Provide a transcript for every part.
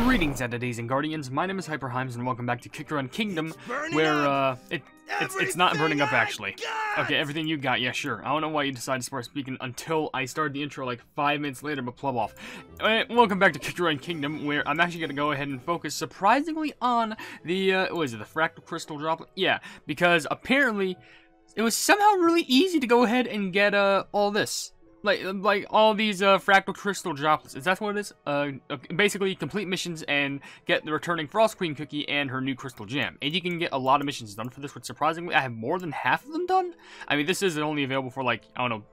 Greetings, entities and guardians. My name is HyperHimes, and welcome back to Kick Run Kingdom, where it's not burning up actually. Okay, everything you got, yeah, sure. I don't know why you decided to start speaking until I started the intro like 5 minutes later, but plug off. Welcome back to Kick Run Kingdom, where I'm actually gonna go ahead and focus surprisingly on the what is it, the fractal crystal droplet? Yeah, because apparently it was somehow really easy to go ahead and get all this. Like all these fractal crystal droplets. Is that what it is? Basically complete missions and get the returning Frost Queen cookie and her new crystal gem. And you can get a lot of missions done for this, which surprisingly I have more than half of them done. I mean, this is only available for like, I don't know,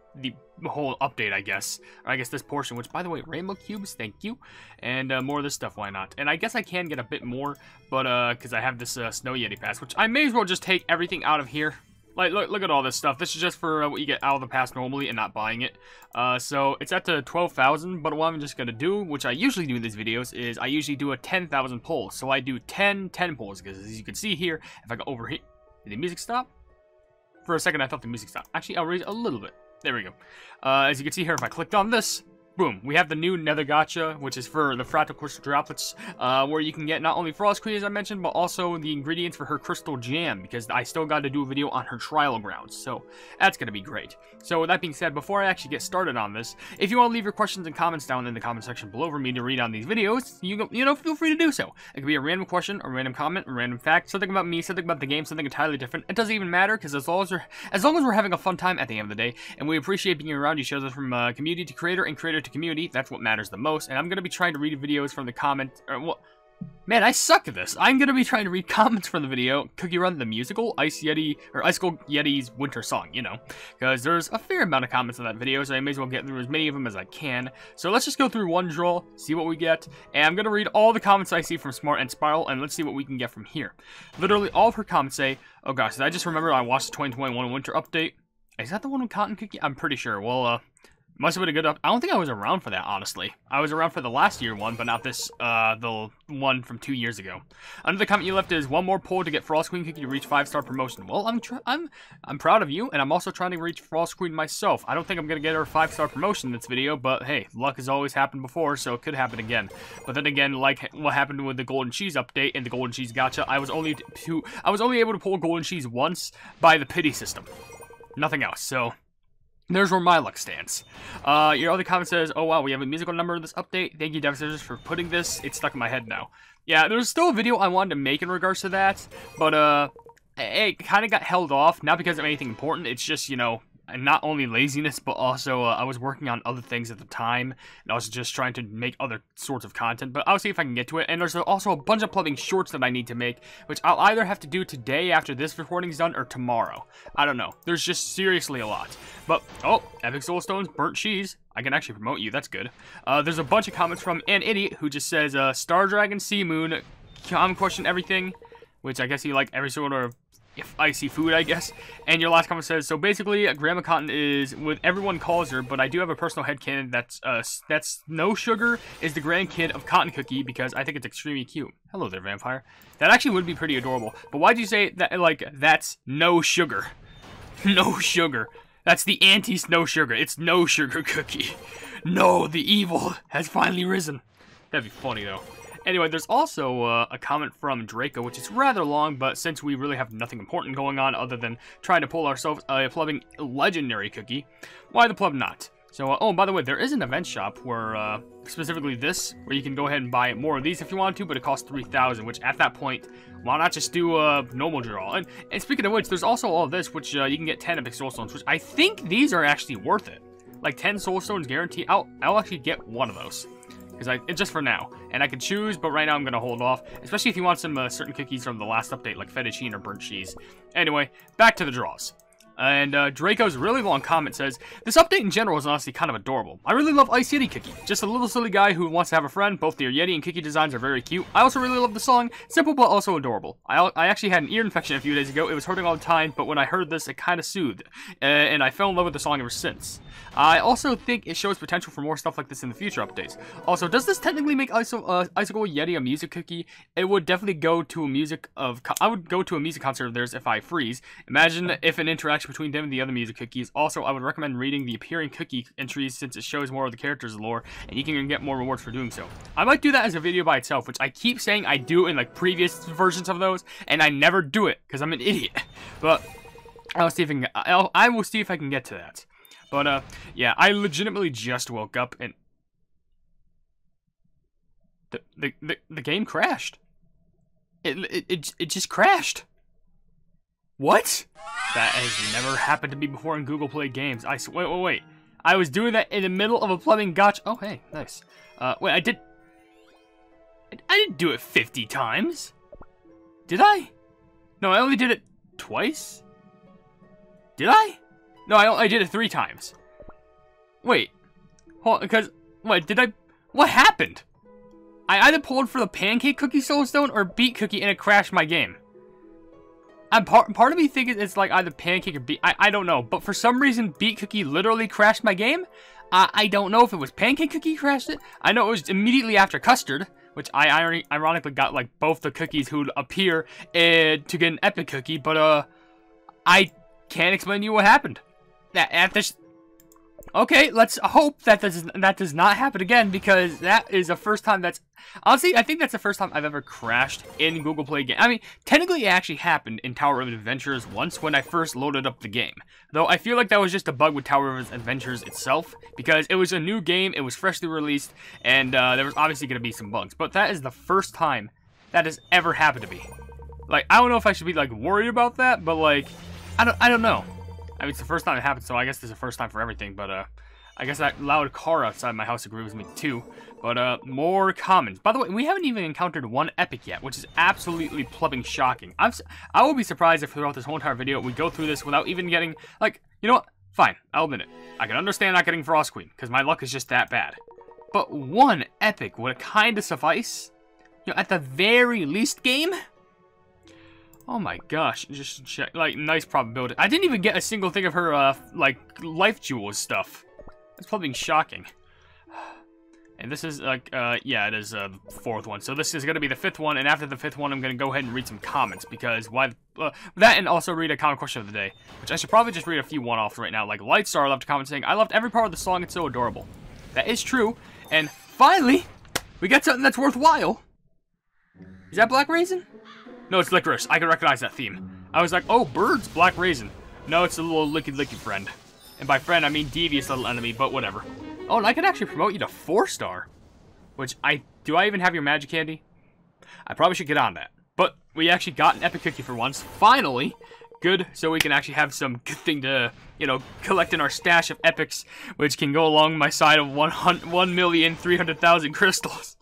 the whole update, I guess. Or I guess this portion, which by the way, rainbow cubes, thank you. And more of this stuff, why not? And I guess I can get a bit more, but because I have this Snow Yeti pass, which I may as well just take everything out of here. Like, look at all this stuff. This is just for what you get out of the pass normally and not buying it. So it's at the 12,000, but what I'm just going to do, which I usually do in these videos, is I usually do a 10,000 pulls. So I do 10 pulls, because as you can see here, if I go over here, did the music stop? For a second, I thought the music stopped. Actually, I'll raise it a little bit. There we go. As you can see here, if I clicked on this, boom, we have the new Nether Gacha, which is for the Fractal Crystal Droplets, where you can get not only Frost Queen, as I mentioned, but also the ingredients for her Crystal Jam, because I still got to do a video on her trial grounds, so that's going to be great. So with that being said, before I actually get started on this, if you want to leave your questions and comments down in the comment section below for me to read on these videos, you know, feel free to do so. It could be a random question, a random comment, a random fact, something about me, something about the game, something entirely different. It doesn't even matter, because as long as we're having a fun time at the end of the day, and we appreciate being around each other from community to creator and creator to community, that's what matters the most. And I'm going to be trying to read videos from the comments, well, man, I suck at this. I'm going to be trying to read comments from the video, Cookie Run the Musical, Icicle Yeti's Winter Song, you know, because there's a fair amount of comments on that video, so I may as well get through as many of them as I can. So let's just go through one draw, see what we get, and I'm going to read all the comments I see from Smart and Spiral, and let's see what we can get from here. Literally, all of her comments say, oh gosh, I just remember I watched the 2021 Winter Update. Is that the one with Cotton Cookie? I'm pretty sure. Well, must have been a good up. I don't think I was around for that, honestly. I was around for the last year one, but not this, the one from 2 years ago. Another comment you left is, one more pull to get Frost Queen Cookie to reach 5-star promotion. Well, I'm proud of you, and I'm also trying to reach Frost Queen myself. I don't think I'm gonna get her 5-star promotion in this video, but hey, luck has always happened before, so it could happen again. But then again, like what happened with the Golden Cheese update and the Golden Cheese Gacha, I was only able to pull Golden Cheese once by the pity system. Nothing else, so there's where my luck stands. Your other comment says, oh wow, we have a musical number in this update. Thank you, Devsisters, for putting this. It's stuck in my head now. Yeah, there's still a video I wanted to make in regards to that, but it kind of got held off. Not because of anything important, it's just, you know, not only laziness, but also I was working on other things at the time, and I was just trying to make other sorts of content, but I'll see if I can get to it. And there's also a bunch of plumbing shorts that I need to make, which I'll either have to do today after this recording's done, or tomorrow. I don't know. There's just seriously a lot. But, oh, Epic Soulstone's Burnt Cheese. I can actually promote you, that's good. There's a bunch of comments from an idiot who just says, Star Dragon Sea Moon, question everything, which I guess he like every sort of icy food, I guess. And your last comment says, so basically, Grandma Cotton is what everyone calls her, but I do have a personal headcanon that's No Sugar is the grandkid of Cotton Cookie, because I think it's extremely cute. Hello there, vampire. That actually would be pretty adorable. But why'd you say that, like, that's No Sugar? No Sugar. That's the anti-Snow Sugar. It's No Sugar Cookie. No, the evil has finally risen. That'd be funny, though. Anyway, there's also a comment from Draco, which is rather long, but since we really have nothing important going on other than trying to pull ourselves a plumbing legendary cookie, why the pleb not? So, oh, by the way, there is an event shop where, specifically this, where you can go ahead and buy more of these if you want to, but it costs 3,000, which at that point, why not just do a normal draw? And speaking of which, there's also all this, which you can get 10 Epic Soulstones, which I think these are actually worth it. Like 10 Soulstones guaranteed. I'll actually get one of those. Because just for now, and I can choose, but right now I'm gonna hold off, especially if you want some certain cookies from the last update, like fettuccine or burnt cheese. Anyway, back to the draws. And Draco's really long comment says, this update in general is honestly kind of adorable. I really love Ice Yeti Cookie. Just a little silly guy who wants to have a friend. Both their Yeti and Cookie designs are very cute. I also really love the song. Simple but also adorable. I actually had an ear infection a few days ago. It was hurting all the time, but when I heard this, it kind of soothed. And I fell in love with the song ever since. I also think it shows potential for more stuff like this in the future updates. Also, does this technically make Icicle Yeti a music cookie? It would definitely go to a music concert of theirs if I freeze. Imagine if an interaction interaction between them and the other music cookies. Also, I would recommend reading the appearing cookie entries since it shows more of the character's lore, and you can get more rewards for doing so. I might do that as a video by itself, which I keep saying I do in like previous versions of those, and I never do it because I'm an idiot. But I'll see if I will see if I can get to that. But yeah, I legitimately just woke up and the game crashed. It just crashed. What? That has never happened to me before in Google Play games. Wait. I was doing that in the middle of a plumbing gacha. Oh, hey, nice. Wait, I didn't do it 50 times. Did I? No, I only did it twice. Did I? No, I did it 3 times. Wait. Hold on, because, what happened? I either pulled for the pancake cookie soulstone or beet cookie and it crashed my game. Part of me thinking it's like either pancake or beet. I don't know. But for some reason, beet cookie literally crashed my game. I don't know if it was pancake cookie crashed it. I know it was immediately after custard, which I ironically got like both the cookies who'd appear to get an epic cookie. But I can't explain to you what happened. Okay, let's hope that does not happen again, because that is the first time that's... Honestly, I think that's the first time I've ever crashed in Google Play game. I mean, technically it actually happened in Tower of Adventures once when I first loaded up the game. Though I feel like that was just a bug with Tower of Adventures itself, because it was a new game, it was freshly released, and there was obviously going to be some bugs. But that is the first time that has ever happened to me. Like, I don't know if I should be, like, worried about that, but, like, I don't know. I mean, it's the first time it happened, so I guess this is the first time for everything, but, I guess that loud car outside my house agrees with me, too. But, more commons. By the way, we haven't even encountered one epic yet, which is absolutely plumbing shocking. I will be surprised if throughout this whole entire video we go through this without even getting, like, you know what? Fine, I'll admit it. I can understand not getting Frost Queen, because my luck is just that bad. But one epic would kind of suffice. You know, at the very least game... Oh my gosh, just check, like, nice probability. I didn't even get a single thing of her, like, life jewels stuff. That's probably shocking. And this is, like, yeah, it is, the 4th one. So this is gonna be the 5th one, and after the 5th one, I'm gonna go ahead and read some comments, because why, that and also read a comment question of the day, which I should probably just read a few one-offs right now. Like, Lightstar left a comment saying, I loved every part of the song, it's so adorable. That is true, and finally, we got something that's worthwhile. Is that Black Raisin? No, it's licorice. I can recognize that theme. I was like, oh, birds, Black Raisin. No, it's a little licky friend. And by friend, I mean devious little enemy, but whatever. Oh, and I can actually promote you to 4-star. Which, do I even have your magic candy? I probably should get on that. But we actually got an epic cookie for once. Finally. Good, so we can actually have some good thing to, you know, collect in our stash of epics, which can go along my side of 1,300,000 crystals.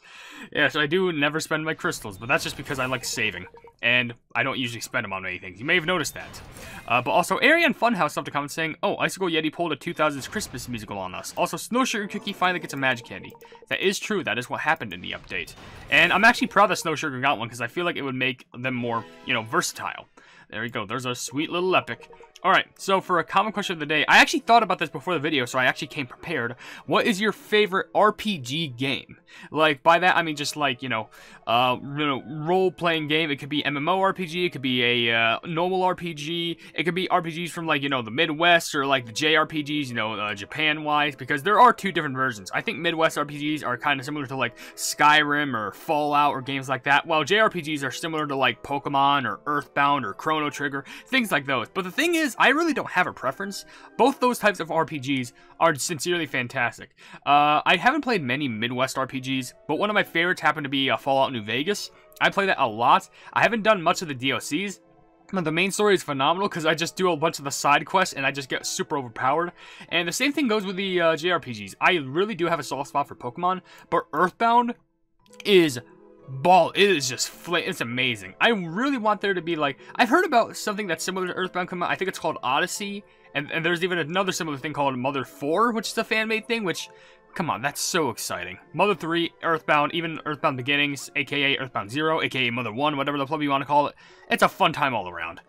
Yeah, so I do never spend my crystals, but that's just because I like saving. And I don't usually spend them on anything. You may have noticed that. But also, Ariane Funhouse left a comment saying, oh, Icicle Yeti pulled a 2000s Christmas musical on us. Also, Snow Sugar Cookie finally gets a magic candy. That is true. That is what happened in the update. And I'm actually proud that Snow Sugar got one, because I feel like it would make them more, you know, versatile. There we go. There's a sweet little epic. Alright, so for a common question of the day, I actually thought about this before the video, so I actually came prepared. What is your favorite RPG game? Like, by that, I mean just like, you know, role-playing game. It could be MMORPG, it could be a normal RPG, it could be RPGs from, like, you know, the Midwest, or like the JRPGs, you know, Japan-wise, because there are 2 different versions. I think Midwest RPGs are kind of similar to, like, Skyrim or Fallout or games like that, while JRPGs are similar to, like, Pokemon or Earthbound or Chrono Trigger, things like those. But the thing is, I really don't have a preference. Both those types of RPGs are sincerely fantastic. I haven't played many Midwest RPGs, but one of my favorites happened to be Fallout New Vegas. I play that a lot. I haven't done much of the DLCs, but the main story is phenomenal because I just do a bunch of the side quests and I just get super overpowered. And the same thing goes with the JRPGs. I really do have a soft spot for Pokemon, but Earthbound is it is just it's amazing. I really want there to be, like, I've heard about something that's similar to Earthbound come out. I think it's called Odyssey, and there's even another similar thing called Mother 4, which is a fan-made thing, which, come on, that's so exciting. Mother 3, Earthbound, even Earthbound Beginnings, aka Earthbound 0, aka Mother 1, whatever the plug you want to call it. It's a fun time all around.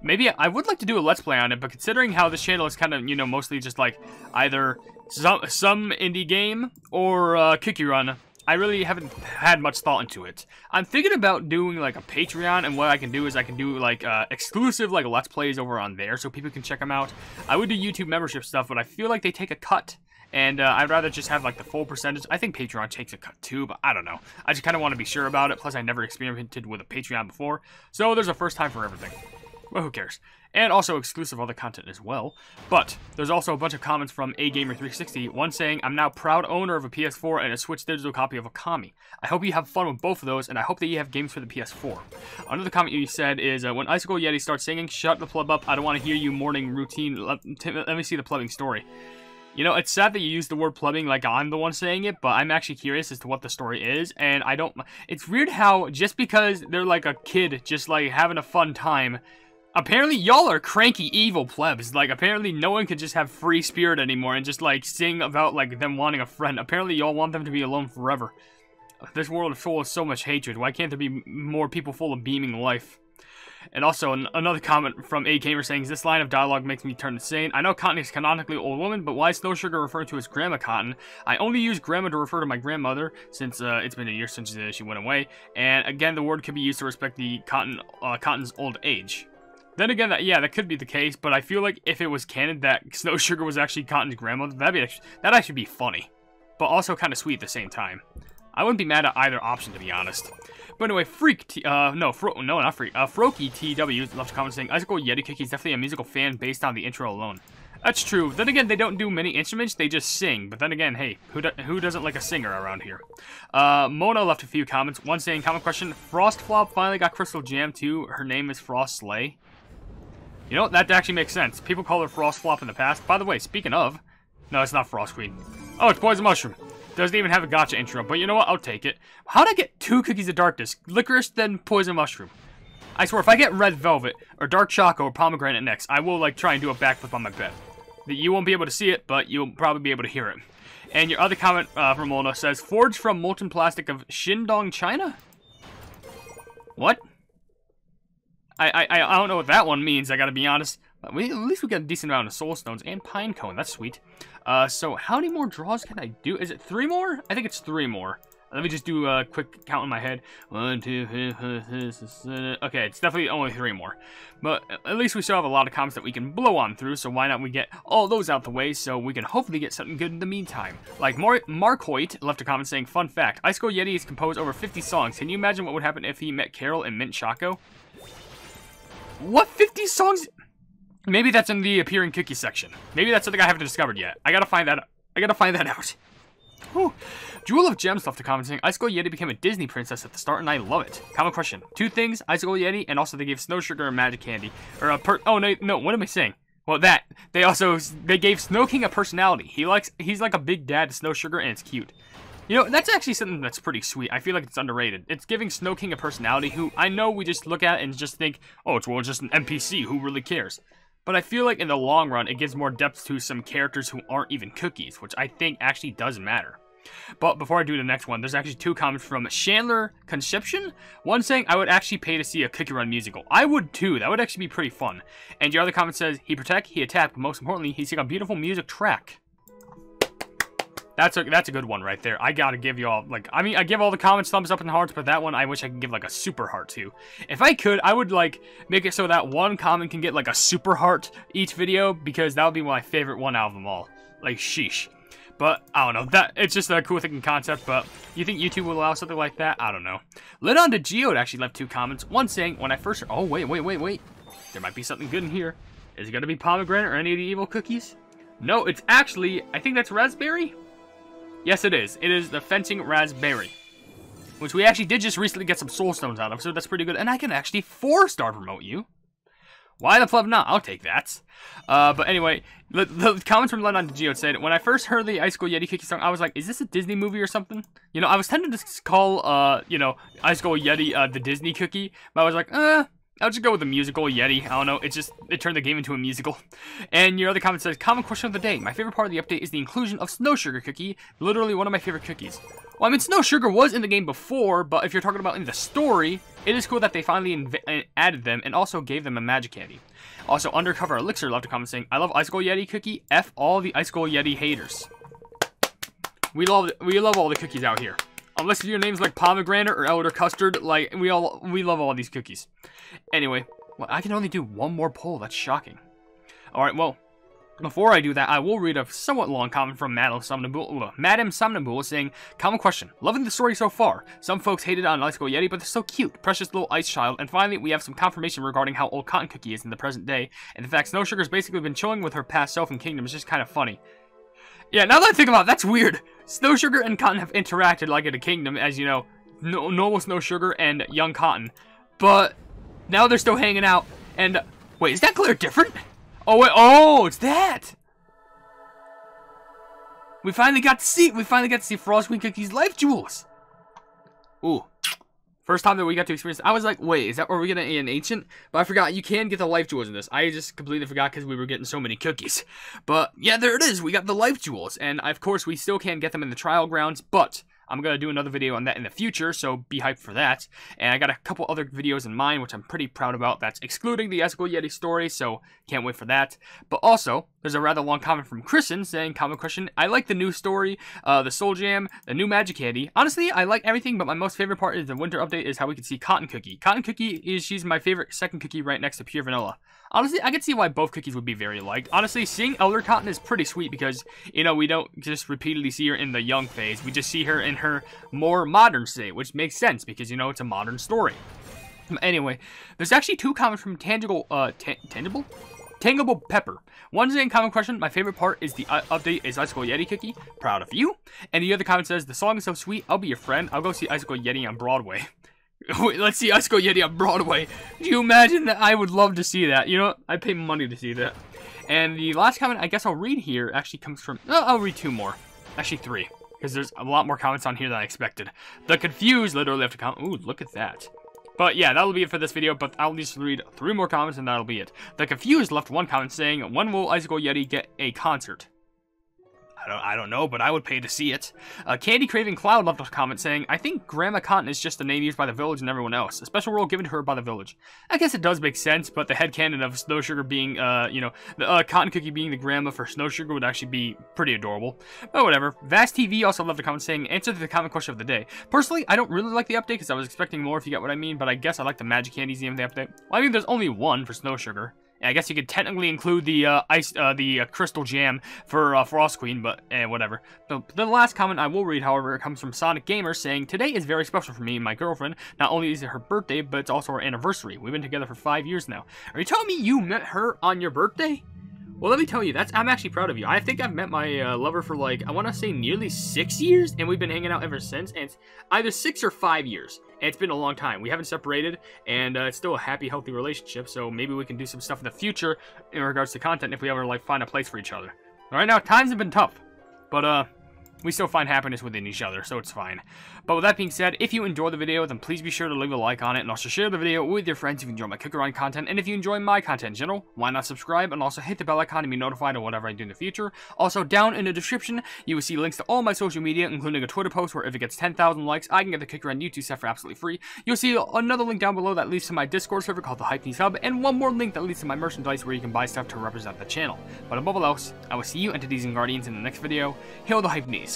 Maybe I would like to do a Let's Play on it, but considering how this channel is kind of, you know, mostly just like either some indie game or Cookie Run, I really haven't had much thought into it. I'm thinking about doing like a Patreon, and what I can do is I can do like exclusive like Let's Plays over on there so people can check them out. I would do YouTube membership stuff, but I feel like they take a cut. And I'd rather just have like the full percentage. I think Patreon takes a cut too, but I don't know. I just kind of want to be sure about it. Plus, I never experimented with a Patreon before. So there's a first time for everything. Well, who cares? And also exclusive other content as well. But there's also a bunch of comments from AGamer360. One saying, I'm now proud owner of a PS4 and a Switch digital copy of Okami. I hope you have fun with both of those, and I hope that you have games for the PS4. Another comment you said is, when Icicle Yeti starts singing, shut the pleb up. I don't want to hear you morning routine. Let me see the plubbing story. You know, it's sad that you use the word plumbing like I'm the one saying it, but I'm actually curious as to what the story is, and I don't... It's weird how, just because they're like a kid, just like having a fun time, apparently y'all are cranky evil plebs. Like, apparently no one can just have free spirit anymore and just like sing about like them wanting a friend. Apparently y'all want them to be alone forever. This world is full of so much hatred. Why can't there be more people full of beaming life? And also, another comment from A Gamer saying, this line of dialogue makes me turn insane. I know Cotton is canonically old woman, but why is Snow Sugar referred to as Grandma Cotton? I only use Grandma to refer to my grandmother, since it's been a year since she went away. And again, the word could be used to respect the Cotton's old age. Then again, that could be the case, but I feel like if it was canon that Snow Sugar was actually Cotton's grandmother, that'd actually be funny. But also kind of sweet at the same time. I wouldn't be mad at either option, to be honest. But anyway, Froky TW left a comment saying, Icicle Yeti Cookie is definitely a musical fan based on the intro alone. That's true. Then again, they don't do many instruments, they just sing. But then again, hey, who doesn't like a singer around here? Mona left a few comments. One saying, comment question, Frostflop finally got Crystal Jam too. Her name is Frost Slay. You know, that actually makes sense. People call her Frostflop in the past. By the way, speaking of... No, it's not Frost Queen. Oh, it's Poison Mushroom. Doesn't even have a Gacha intro, but you know what? I'll take it. How'd I get 2 Cookies of Darkness? Licorice, then Poison Mushroom. I swear, if I get Red Velvet, or Dark Choco, or Pomegranate next, I will, like, try and do a backflip on my bed. You won't be able to see it, but you'll probably be able to hear it. And your other comment from Mona says, forged from molten plastic of Shindong, China? What? I don't know what that one means, I gotta be honest. At least we got a decent amount of soul stones and pine cone. That's sweet. So how many more draws can I do? Is it 3 more? I think it's 3 more. Let me just do a quick count in my head. 1, 2, 3, 4, 5, 6, 7. Okay, it's definitely only 3 more. But at least we still have a lot of comments that we can blow on through, so why not we get all those out the way so we can hopefully get something good in the meantime. Like Mark Hoyt left a comment saying, fun fact, Icicle Yeti has composed over 50 songs. Can you imagine what would happen if he met Carol and Mint Choco? What 50 songs? Maybe that's in the appearing cookie section. Maybe that's something I haven't discovered yet. I gotta find that out. Whew. Jewel of Gems left a comment saying, Icicle Yeti became a Disney princess at the start and I love it. Comment question. 2 things, Icicle Yeti, and also they gave Snow Sugar a magic candy. Or a oh no, what am I saying? Well, they gave Snow King a personality. He's like a big dad to Snow Sugar and it's cute. You know, that's actually something that's pretty sweet. I feel like it's underrated. It's giving Snow King a personality who I know we just look at and just think, oh, it's just an NPC, who really cares? But I feel like in the long run, it gives more depth to some characters who aren't even cookies, which I think actually does matter. But before I do the next one, there's actually 2 comments from Chandler Conception. One saying, I would actually pay to see a Cookie Run musical. I would too. That would actually be pretty fun. And your other comment says, he protect, he attack, but most importantly, he's like a beautiful music track. That's a good one right there. I gotta give y'all, like, I mean, I give all the comments thumbs up and hearts, but that one I wish I could give, like, a super heart to. If I could, I would, like, make it so that one comment can get, like, a super heart each video, because that would be my favorite one out of them all. Like, sheesh. But, I don't know, it's just a cool thinking concept, but you think YouTube will allow something like that? I don't know. Led on to Geode actually left 2 comments. One saying, when I first, oh, wait. There might be something good in here. Is it gonna be pomegranate or any of the evil cookies? No, it's actually, I think that's raspberry? Yes, it is. It is the Fencing Raspberry, which we actually did just recently get some soul stones out of, so that's pretty good. And I can actually 4-star promote you. Why the pleb not? I'll take that. But anyway, the comments from Len on Geode said, when I first heard the Icicle Yeti Cookie song, I was like, is this a Disney movie or something? You know, I was tempted to call, you know, Icicle Yeti the Disney Cookie, but I was like, I'll just go with the musical Yeti. I don't know. It turned the game into a musical. And your other comment says, common question of the day. My favorite part of the update is the inclusion of Snow Sugar Cookie. Literally one of my favorite cookies. Well, I mean, Snow Sugar was in the game before, but if you're talking about in the story, it is cool that they finally added them and also gave them a magic candy. Also, Undercover Elixir left a comment saying, I love Icicle Yeti Cookie. F all the Icicle Yeti haters. We love all the cookies out here. Unless your name's like pomegranate or elder custard, like we love all these cookies. Anyway, well, I can only do one more poll. That's shocking. All right, well, before I do that, I will read a somewhat long comment from Madam Somnambule saying, common question, loving the story so far. Some folks hated on Icicle Yeti, but they're so cute. Precious little ice child. And finally, we have some confirmation regarding how old Cotton Cookie is in the present day. And in fact, Snow Sugar's basically been chilling with her past self in Kingdom. It's just kind of funny. Yeah, now that I think about it, that's weird. Snow Sugar and Cotton have interacted like in a Kingdom, as you know, normal Snow Sugar and young Cotton. But now they're still hanging out. And, wait, is that glare different? Oh, wait, oh, it's that! We finally got to see Frost Queen Cookie's life jewels! Ooh. First time that we got to experience, I was like, wait, is that where we're getting an ancient? But I forgot, you can get the life jewels in this. I just completely forgot because we were getting so many cookies. But, yeah, there it is, we got the life jewels. And, of course, we still can't get them in the trial grounds, but I'm going to do another video on that in the future, so be hyped for that. And I got a couple other videos in mind, which I'm pretty proud about. That's excluding the Icicle Yeti story, so can't wait for that. But also, there's a rather long comment from Kristen saying, common question, I like the new story, the Soul Jam, the new Magic Candy. Honestly, I like everything, but my most favorite part is the winter update is how we can see Cotton Cookie. Cotton Cookie she's my favorite second cookie right next to Pure Vanilla. Honestly, I could see why both cookies would be very liked. Honestly, seeing Elder Cotton is pretty sweet because, you know, we don't just repeatedly see her in the young phase. We just see her in her more modern state, which makes sense because, you know, it's a modern story. Anyway, there's actually two comments from Tangible Pepper. One saying, common question, my favorite part is the update is Icicle Yeti Cookie. Proud of you. And the other comment says, the song is so sweet, I'll be your friend. I'll go see Icicle Yeti on Broadway. Wait, let's see Icicle Yeti on Broadway. Do you imagine that? I would love to see that. You know what? I'd pay money to see that. And the last comment I guess I'll read here actually comes from... Oh, I'll read two more. Actually, three. Because there's a lot more comments on here than I expected. The Confused literally left a comment. Ooh, look at that. But yeah, that'll be it for this video, but I'll just read three more comments and that'll be it. The Confused left one comment saying, when will Icicle Yeti get a concert? I don't know, but I would pay to see it. Candy Craving Cloud left a comment saying, I think Grandma Cotton is just the name used by the village and everyone else. A special role given to her by the village. I guess it does make sense, but the headcanon of Snow Sugar being, you know, the Cotton Cookie being the grandma for Snow Sugar would actually be pretty adorable. But whatever. Vast TV also left a comment saying, answer to the common question of the day. Personally, I don't really like the update because I was expecting more if you get what I mean, but I guess I like the Magic Candies in the update. Well, I mean, there's only one for Snow Sugar. I guess you could technically include the Crystal Jam for Frost Queen, but whatever. The last comment I will read, however, it comes from Sonic Gamer saying, today is very special for me and my girlfriend. Not only is it her birthday, but it's also our anniversary. We've been together for 5 years now. Are you telling me you met her on your birthday? Well, let me tell you, I'm actually proud of you. I think I've met my lover for, like, I want to say nearly 6 years, and we've been hanging out ever since, and it's either 6 or 5 years, and it's been a long time. We haven't separated, and it's still a happy, healthy relationship, so maybe we can do some stuff in the future in regards to content if we ever, like, find a place for each other. All right, now, times have been tough, but, we still find happiness within each other, so it's fine. But with that being said, if you enjoyed the video, then please be sure to leave a like on it, and also share the video with your friends if you enjoy my cook-around content, and if you enjoy my content in general, why not subscribe, and also hit the bell icon to be notified of whatever I do in the future. Also, down in the description, you will see links to all my social media, including a Twitter post where if it gets 10,000 likes, I can get the cook-around YouTube set for absolutely free. You'll see another link down below that leads to my Discord server called the Hypenese Hub, and one more link that leads to my merchandise where you can buy stuff to represent the channel. But above all else, I will see you entities and guardians in the next video. Hail the Hypenese.